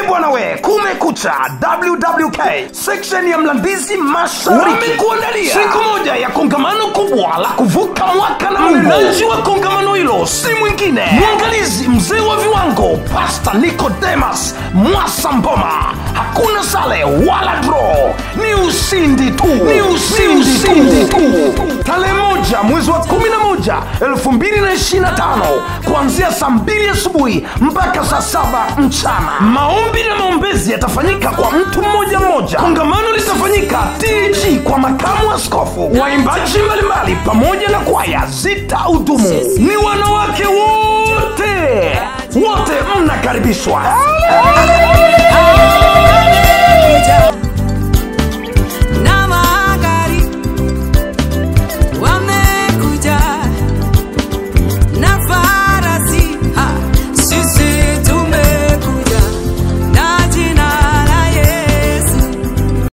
bwana we, kumekucha. WWK section ya Mlandizi Mashariki wamekuandalia siku moja ya kongamano kubwa la kuvuka mwaka na Mungu. Mwendaji wa kongamano hilo si mwingine, mwangalizi mzee wa viwango Pastor Nicodemus Mwasamboma. Hakuna sale wala draw, ni ushindi tu, ni ushindi tu. Tarehe 1 mwezi wa 11 2025 kuanzia saa 2 asubuhi mpaka saa 7 mchana. Maombi na maombezi yatafanyika kwa mtu mmoja mmoja. Kongamano litafanyika TG kwa makamu askofu, waimbaji mbalimbali pamoja na kwaya zitahudumu. Ni wanawake wote mnakaribishwa.